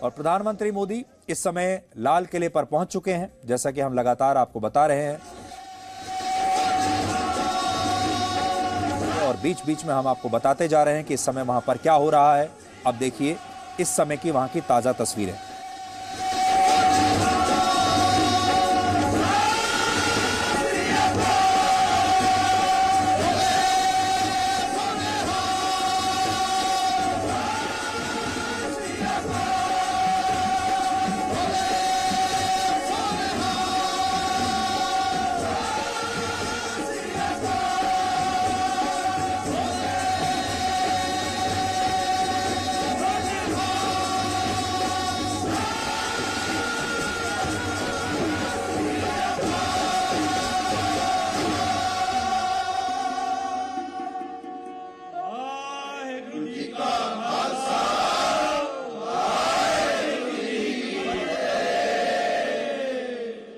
और प्रधानमंत्री मोदी इस समय लाल किले पर पहुंच चुके हैं, जैसा कि हम लगातार आपको बता रहे हैं। और बीच बीच में हम आपको बताते जा रहे हैं कि इस समय वहां पर क्या हो रहा है। अब देखिए इस समय की वहां की ताजा तस्वीरें।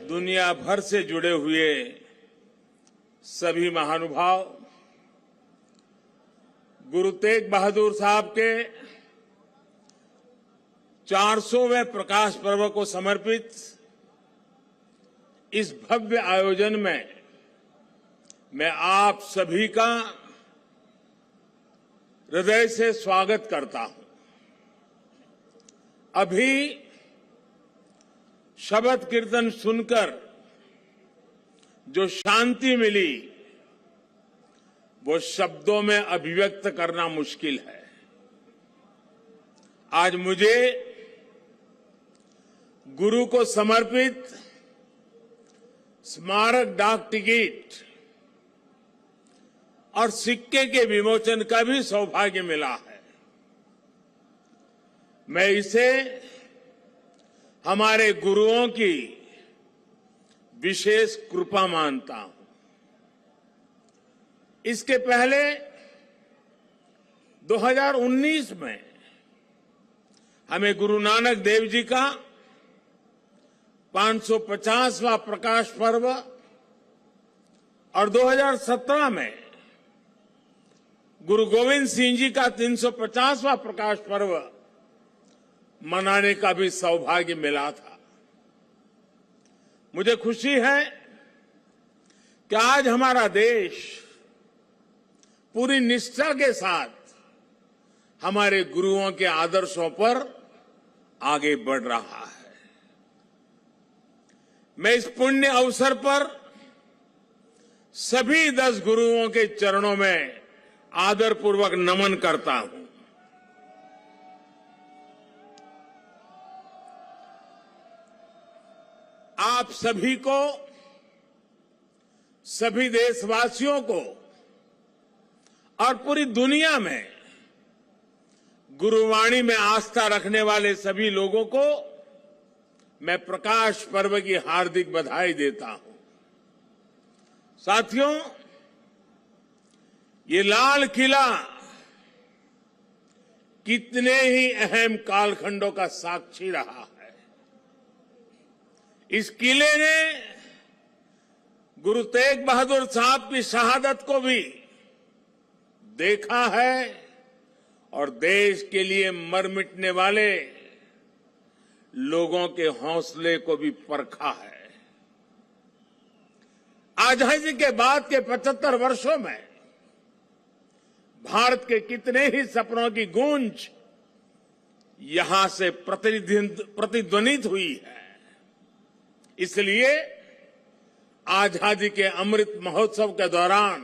दुनिया भर से जुड़े हुए सभी महानुभाव गुरु तेग बहादुर साहब के 400वें प्रकाश पर्व को समर्पित इस भव्य आयोजन में मैं आप सभी का हृदय से स्वागत करता हूं। अभी शबद कीर्तन सुनकर जो शांति मिली वो शब्दों में अभिव्यक्त करना मुश्किल है। आज मुझे गुरु को समर्पित स्मारक डाक टिकट और सिक्के के विमोचन का भी सौभाग्य मिला है। मैं इसे हमारे गुरुओं की विशेष कृपा मानता हूं। इसके पहले 2019 में हमें गुरु नानक देव जी का 550वां प्रकाश पर्व और 2017 में गुरु गोविंद सिंह जी का 350वां प्रकाश पर्व मनाने का भी सौभाग्य मिला था। मुझे खुशी है कि आज हमारा देश पूरी निष्ठा के साथ हमारे गुरुओं के आदर्शों पर आगे बढ़ रहा है। मैं इस पुण्य अवसर पर सभी 10 गुरुओं के चरणों में आदरपूर्वक नमन करता हूं। आप सभी को, सभी देशवासियों को और पूरी दुनिया में गुरुवाणी में आस्था रखने वाले सभी लोगों को मैं प्रकाश पर्व की हार्दिक बधाई देता हूं। साथियों, ये लाल किला कितने ही अहम कालखंडों का साक्षी रहा है। इस किले ने गुरु तेग बहादुर साहब की शहादत को भी देखा है और देश के लिए मर मिटने वाले लोगों के हौसले को भी परखा है। आजादी के बाद के 75 वर्षों में भारत के कितने ही सपनों की गूंज यहां से प्रतिध्वनित हुई है। इसलिए आजादी के अमृत महोत्सव के दौरान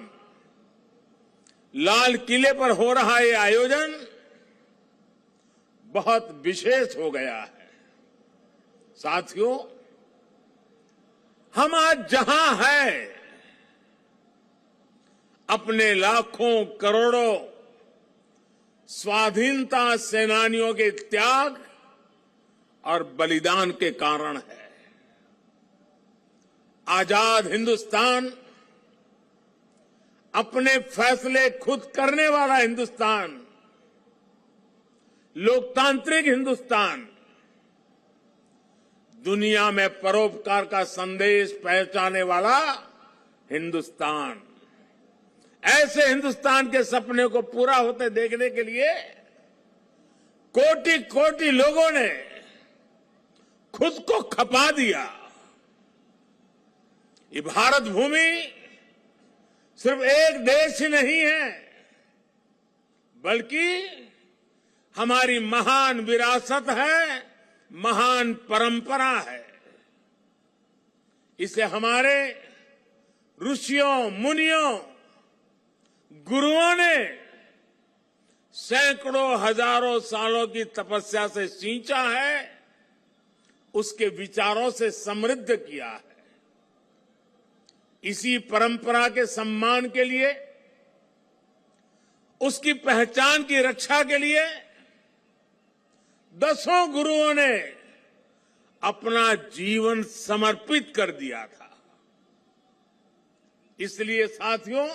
लाल किले पर हो रहा ये आयोजन बहुत विशेष हो गया है। साथियों, हम आज जहां हैं, अपने लाखों करोड़ों स्वाधीनता सेनानियों के त्याग और बलिदान के कारण है। आजाद हिंदुस्तान, अपने फैसले खुद करने वाला हिंदुस्तान, लोकतांत्रिक हिंदुस्तान, दुनिया में परोपकार का संदेश पहुंचाने वाला हिंदुस्तान, ऐसे हिंदुस्तान के सपने को पूरा होते देखने के लिए कोटि कोटि लोगों ने खुद को खपा दिया। ये भारत भूमि सिर्फ एक देश ही नहीं है, बल्कि हमारी महान विरासत है, महान परंपरा है। इसे हमारे ऋषियों, मुनियों, गुरुओं ने सैकड़ों हजारों सालों की तपस्या से सींचा है, उसके विचारों से समृद्ध किया है। इसी परंपरा के सम्मान के लिए, उसकी पहचान की रक्षा के लिए दसों गुरुओं ने अपना जीवन समर्पित कर दिया था। इसलिए साथियों,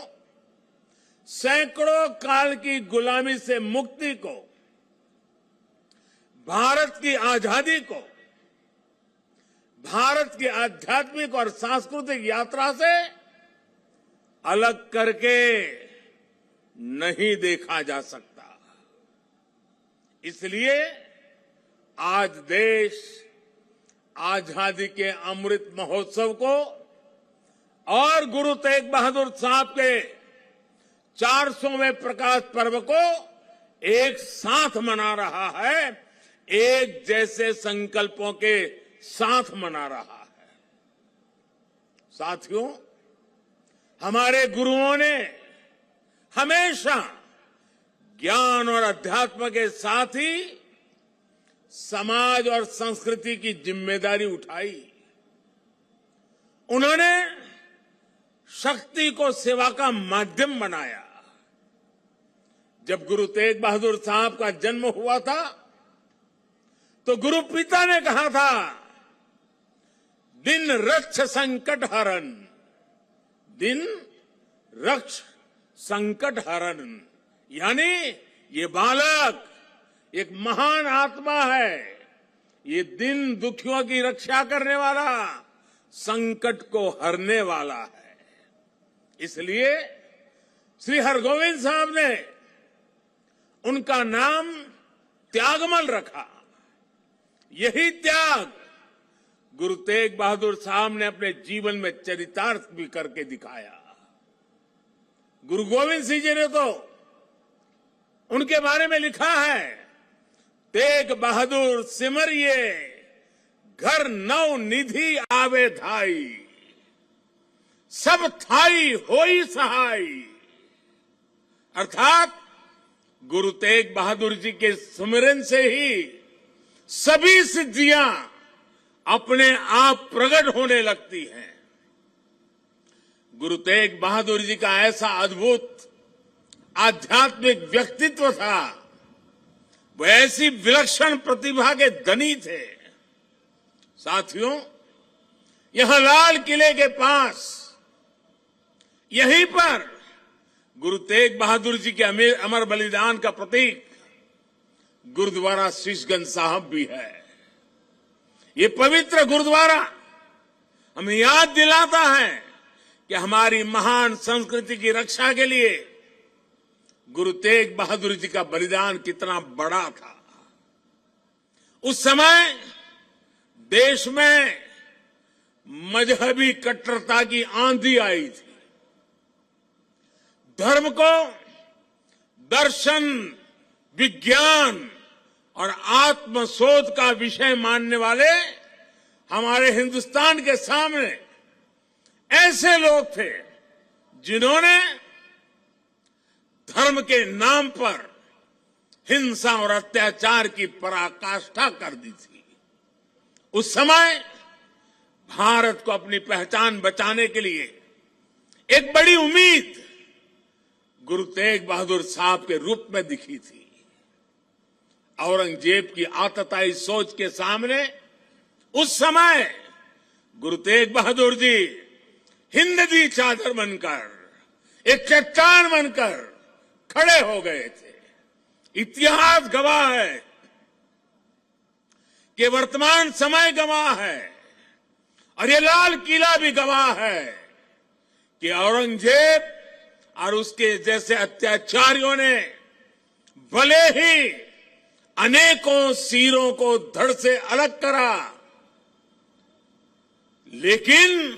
सैकड़ों काल की गुलामी से मुक्ति को, भारत की आजादी को, भारत की आध्यात्मिक और सांस्कृतिक यात्रा से अलग करके नहीं देखा जा सकता। इसलिए आज देश आजादी के अमृत महोत्सव को और गुरु तेग बहादुर साहब के 400वें प्रकाश पर्व को एक साथ मना रहा है, एक जैसे संकल्पों के साथ मना रहा है। साथियों, हमारे गुरुओं ने हमेशा ज्ञान और अध्यात्म के साथ ही समाज और संस्कृति की जिम्मेदारी उठाई। उन्होंने शक्ति को सेवा का माध्यम बनाया। जब गुरु तेग बहादुर साहब का जन्म हुआ था, तो गुरु पिता ने कहा था, दिन रक्ष संकट हरन, दिन रक्ष संकट हरन, यानी ये बालक एक महान आत्मा है, ये दिन दुखियों की रक्षा करने वाला, संकट को हरने वाला है। इसलिए श्री हरगोविंद साहब ने उनका नाम त्यागमल रखा। यही त्याग गुरु तेग बहादुर साहब ने अपने जीवन में चरितार्थ भी करके दिखाया। गुरु गोविंद सिंह जी ने तो उनके बारे में लिखा है, तेग बहादुर सिमरिए घर नौ निधि आवे धाई, सब थाई होई सहाय। अर्थात गुरु तेग बहादुर जी के सुमिरन से ही सभी सिद्धियां अपने आप प्रकट होने लगती हैं। गुरु तेग बहादुर जी का ऐसा अद्भुत आध्यात्मिक व्यक्तित्व था, वो ऐसी विलक्षण प्रतिभा के धनी थे। साथियों, यहां लाल किले के पास, यहीं पर गुरु तेग बहादुर जी के अमर बलिदान का प्रतीक गुरुद्वारा शीशगंज साहब भी है। ये पवित्र गुरुद्वारा हमें याद दिलाता है कि हमारी महान संस्कृति की रक्षा के लिए गुरु तेग बहादुर जी का बलिदान कितना बड़ा था। उस समय देश में मजहबी कट्टरता की आंधी आई थी। धर्म को दर्शन, विज्ञान और आत्मशोध का विषय मानने वाले हमारे हिंदुस्तान के सामने ऐसे लोग थे जिन्होंने धर्म के नाम पर हिंसा और अत्याचार की पराकाष्ठा कर दी थी। उस समय भारत को अपनी पहचान बचाने के लिए एक बड़ी उम्मीद गुरु तेग बहादुर साहब के रूप में दिखी थी। औरंगजेब की आतताई सोच के सामने उस समय गुरु तेग बहादुर जी हिंद दी चादर बनकर, एक चट्टान बनकर खड़े हो गए थे। इतिहास गवाह है कि वर्तमान समय गवाह है और ये लाल किला भी गवाह है कि औरंगजेब और उसके जैसे अत्याचारियों ने भले ही अनेकों सिरों को धड़ से अलग करा, लेकिन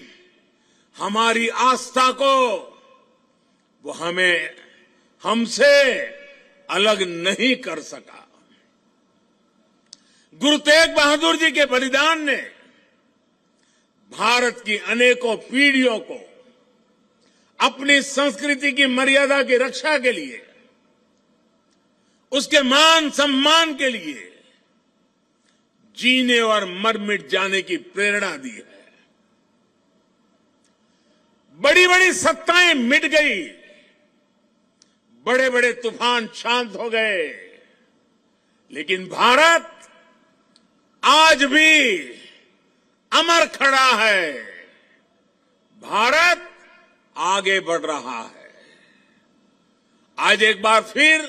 हमारी आस्था को वो हमसे अलग नहीं कर सका। गुरु तेग बहादुर जी के बलिदान ने भारत की अनेकों पीढ़ियों को अपनी संस्कृति की मर्यादा की रक्षा के लिए, उसके मान सम्मान के लिए जीने और मर मिट जाने की प्रेरणा दी है। बड़ी बड़ी सत्ताएं मिट गई, बड़े बड़े तूफान शांत हो गए, लेकिन भारत आज भी अमर खड़ा है। भारत आगे बढ़ रहा है। आज एक बार फिर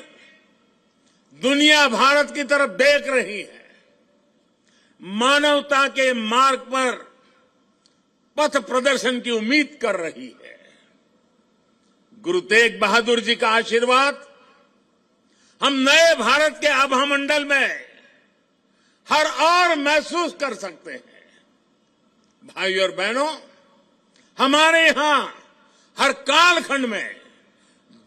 दुनिया भारत की तरफ देख रही है। मानवता के मार्ग पर पथ प्रदर्शन की उम्मीद कर रही है। गुरु तेग बहादुर जी का आशीर्वाद हम नए भारत के आभामंडल में हर और महसूस कर सकते हैं। भाइयों और बहनों, हमारे यहां हर कालखंड में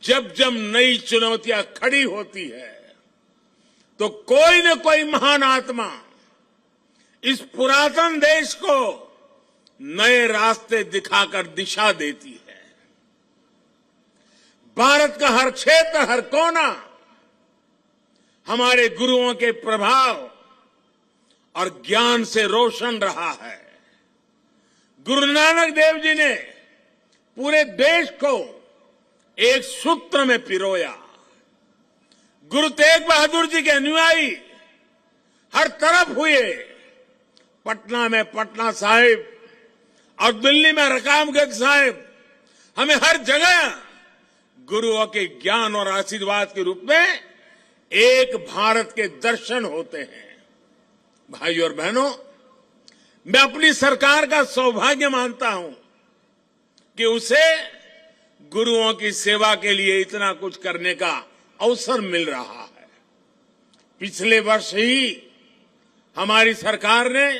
जब जब नई चुनौतियां खड़ी होती है तो कोई न कोई महान आत्मा इस पुरातन देश को नए रास्ते दिखाकर दिशा देती है। भारत का हर क्षेत्र, हर कोना हमारे गुरुओं के प्रभाव और ज्ञान से रोशन रहा है। गुरु नानक देव जी ने पूरे देश को एक सूत्र में पिरोया। गुरु तेग बहादुर जी के अनुयायी हर तरफ हुए। पटना में पटना साहिब और दिल्ली में रकाबगंज साहिब, हमें हर जगह गुरुओं के ज्ञान और आशीर्वाद के रूप में एक भारत के दर्शन होते हैं। भाइयों और बहनों, मैं अपनी सरकार का सौभाग्य मानता हूं कि उसे गुरुओं की सेवा के लिए इतना कुछ करने का अवसर मिल रहा है। पिछले वर्ष ही हमारी सरकार ने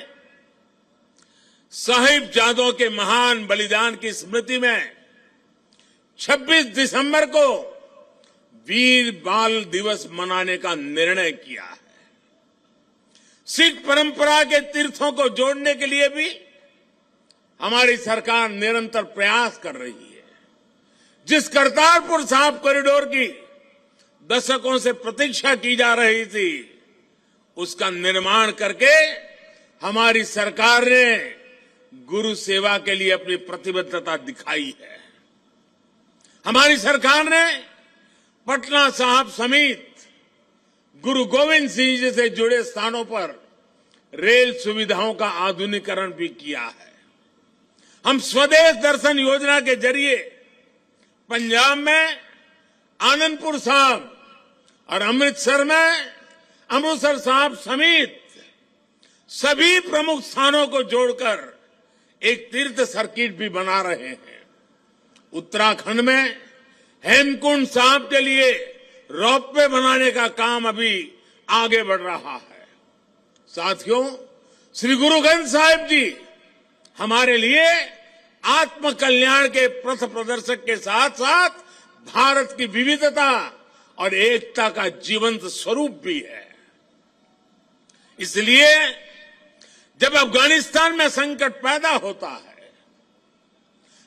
साहिबजादों के महान बलिदान की स्मृति में 26 दिसंबर को वीर बाल दिवस मनाने का निर्णय किया है। सिख परंपरा के तीर्थों को जोड़ने के लिए भी हमारी सरकार निरंतर प्रयास कर रही है। जिस करतारपुर साहिब कॉरिडोर की दशकों से प्रतीक्षा की जा रही थी, उसका निर्माण करके हमारी सरकार ने गुरु सेवा के लिए अपनी प्रतिबद्धता दिखाई है। हमारी सरकार ने पटना साहिब समेत गुरु गोविंद सिंह जी से जुड़े स्थानों पर रेल सुविधाओं का आधुनिकीकरण भी किया है। हम स्वदेश दर्शन योजना के जरिए पंजाब में आनंदपुर साहिब और अमृतसर में अमृतसर साहिब समेत सभी प्रमुख स्थानों को जोड़कर एक तीर्थ सर्किट भी बना रहे हैं। उत्तराखंड में हेमकुंड साहिब के लिए रोपवे बनाने का काम अभी आगे बढ़ रहा है। साथियों, श्री गुरु ग्रंथ साहिब जी हमारे लिए आत्म कल्याण के पथ प्रदर्शक के साथ साथ भारत की विविधता और एकता का जीवंत स्वरूप भी है। इसलिए जब अफगानिस्तान में संकट पैदा होता है,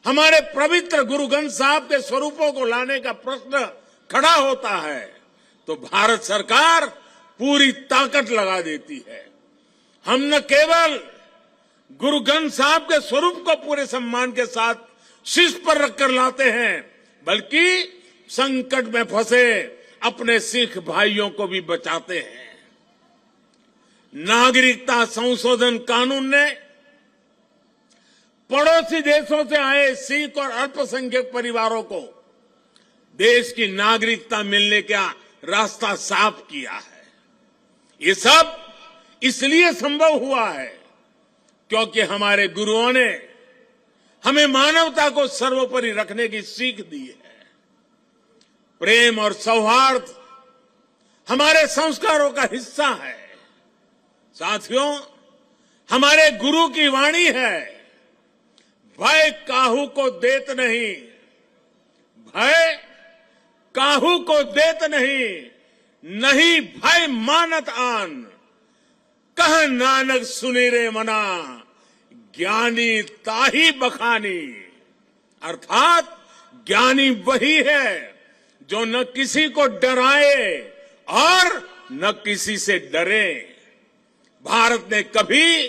हमारे पवित्र गुरु ग्रंथ साहिब के स्वरूपों को लाने का प्रश्न खड़ा होता है, तो भारत सरकार पूरी ताकत लगा देती है। हम न केवल गुरु ग्रंथ साहिब के स्वरूप को पूरे सम्मान के साथ शीर्ष पर रखकर लाते हैं, बल्कि संकट में फंसे अपने सिख भाइयों को भी बचाते हैं। नागरिकता संशोधन कानून ने पड़ोसी देशों से आए सिख और अल्पसंख्यक परिवारों को देश की नागरिकता मिलने का रास्ता साफ किया है। ये सब इसलिए संभव हुआ है क्योंकि हमारे गुरुओं ने हमें मानवता को सर्वोपरि रखने की सीख दी है। प्रेम और सौहार्द हमारे संस्कारों का हिस्सा है। साथियों, हमारे गुरु की वाणी है, भय काहू को देत नहीं, भय काहू को देत नहीं, नहीं भय मानत आन, कह नानक सुनी रे मना, ज्ञानी ताही बखानी। अर्थात ज्ञानी वही है जो न किसी को डराए और न किसी से डरे। भारत ने कभी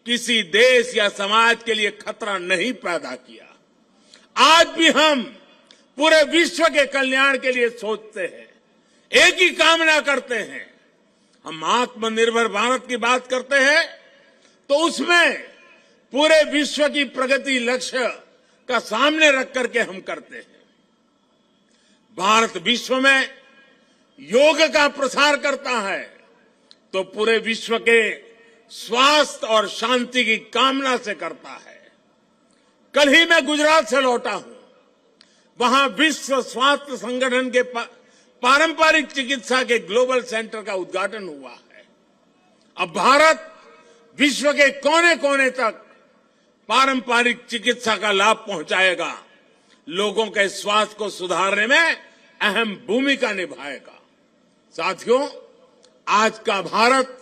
किसी देश या समाज के लिए खतरा नहीं पैदा किया। आज भी हम पूरे विश्व के कल्याण के लिए सोचते हैं, एक ही कामना करते हैं। हम आत्मनिर्भर भारत की बात करते हैं तो उसमें पूरे विश्व की प्रगति लक्ष्य का सामने रख करके हम करते हैं। भारत विश्व में योग का प्रसार करता है तो पूरे विश्व के स्वास्थ्य और शांति की कामना से करता है। कल ही मैं गुजरात से लौटा हूं, वहां विश्व स्वास्थ्य संगठन के पारंपरिक चिकित्सा के ग्लोबल सेंटर का उद्घाटन हुआ है। अब भारत विश्व के कोने कोने तक पारंपरिक चिकित्सा का लाभ पहुंचाएगा, लोगों के स्वास्थ्य को सुधारने में अहम भूमिका निभाएगा। साथियों, आज का भारत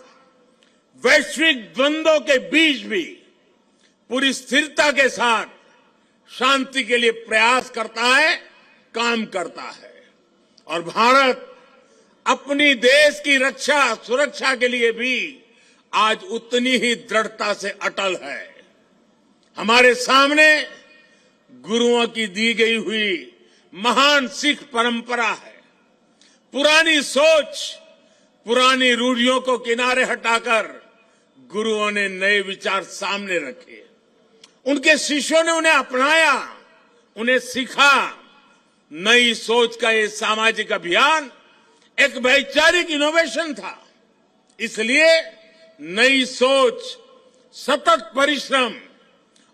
वैश्विक द्वंद्वों के बीच भी पूरी स्थिरता के साथ शांति के लिए प्रयास करता है, काम करता है। और भारत अपनी देश की रक्षा सुरक्षा के लिए भी आज उतनी ही दृढ़ता से अटल है। हमारे सामने गुरुओं की दी गई हुई महान सिख परंपरा है। पुरानी सोच, पुरानी रूढ़ियों को किनारे हटाकर गुरुओं ने नए विचार सामने रखे। उनके शिष्यों ने उन्हें अपनाया, उन्हें सीखा। नई सोच का ये सामाजिक अभियान एक वैचारिक इनोवेशन था। इसलिए नई सोच, सतत परिश्रम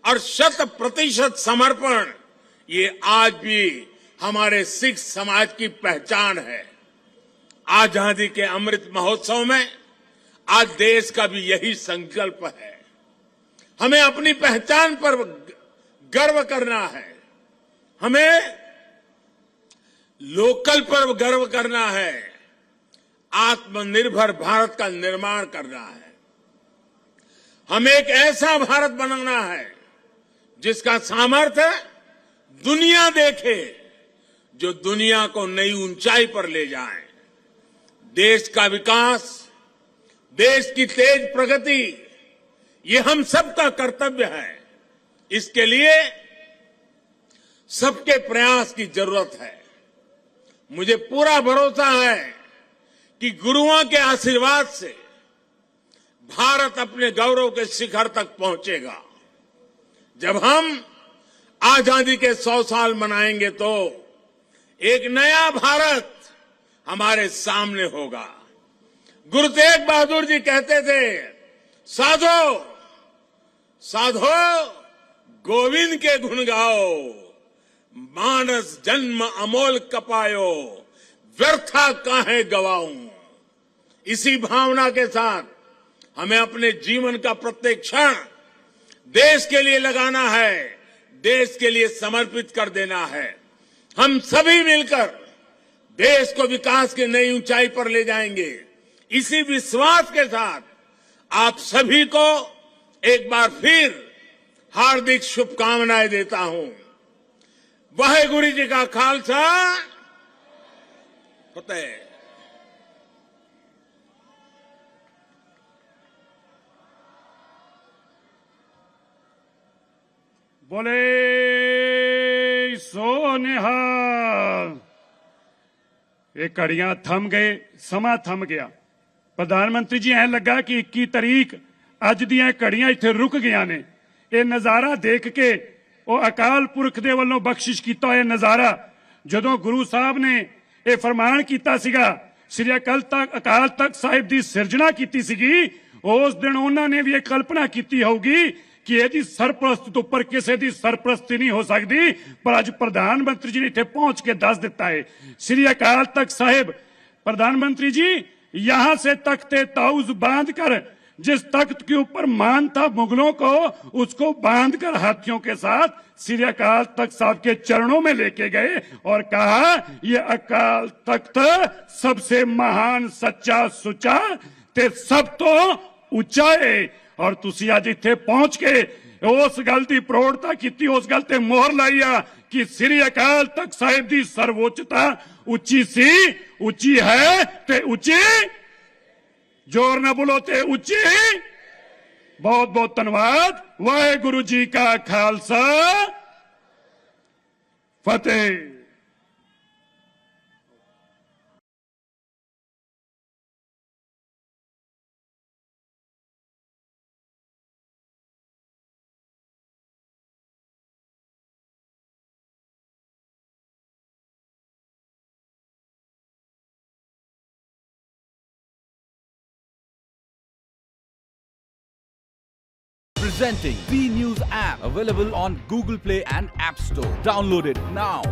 और 100% समर्पण ये आज भी हमारे सिख समाज की पहचान है। आजादी के अमृत महोत्सव में आज देश का भी यही संकल्प है। हमें अपनी पहचान पर गर्व करना है, हमें लोकल पर गर्व करना है, आत्मनिर्भर भारत का निर्माण करना है। हमें एक ऐसा भारत बनाना है जिसका सामर्थ्य दुनिया देखे, जो दुनिया को नई ऊंचाई पर ले जाए। देश का विकास, देश की तेज प्रगति, ये हम सबका कर्तव्य है। इसके लिए सबके प्रयास की जरूरत है। मुझे पूरा भरोसा है कि गुरुओं के आशीर्वाद से भारत अपने गौरव के शिखर तक पहुंचेगा। जब हम आजादी के 100 साल मनाएंगे तो एक नया भारत हमारे सामने होगा। गुरु तेग बहादुर जी कहते थे, साधो साधो गोविंद के गुण गाओ, मानस जन्म अमोल कपायो, व्यर्था काहे गवाऊं। इसी भावना के साथ हमें अपने जीवन का प्रत्येक क्षण देश के लिए लगाना है, देश के लिए समर्पित कर देना है। हम सभी मिलकर देश को विकास की नई ऊंचाई पर ले जाएंगे। इसी विश्वास के साथ आप सभी को एक बार फिर हार्दिक शुभकामनाएं देता हूं। वाहेगुरु जी का खालसा, फतेह। बोले सो निहाल। ये घड़ियां थम गए, समा थम गया। प्रधानमंत्री जी ऐ लगा कि 21 तारीख अज दियां घड़ियां इत्थे रुक गईयां ने। ये नज़ारा देख के वो अकाल पुरख दे वल्लों बख्शिश कीता होया नज़ारा, जदों गुरु साहब ने ये फरमान कीता सीगा, श्री अकाल तख्त साहिब दी सिरजना कीती सीगी, उस दिन उन्हां ने भी ये कल्पना कीती होगी कि यदि सरप्रस्त तो ऊपर किसी की सरप्रस्ती नहीं हो सकती। पर अज प्रधानमंत्री जी ने इत्थे पहुंच के दस दिता है। श्री अकाल तख्त साहिब, प्रधानमंत्री जी यहां से तख्ते ताऊज बांध कर जिस तख्त के ऊपर मान था मुगलों को, उसको बांधकर हाथियों के साथ श्री अकाल तख्त साहब के चरणों में लेके गए और कहा ये अकाल तख्त सबसे महान सच्चा सुचा ते सब तो ਉੱਚਾ है। और तुसी अज इत्थे पहुंच के उस गल की प्रौढ़ता की, उस गल ते मोहर लाई आ कि श्री अकाल तख्त साहिब की सर्वोच्चता उच्ची सी, उच्ची है ते उच्ची, जोर ना बोलो ते उच्ची। बहुत बहुत धन्यवाद। वाहेगुरु जी का खालसा, फतेह। Presenting B News app, available on Google Play and App Store. Download it now.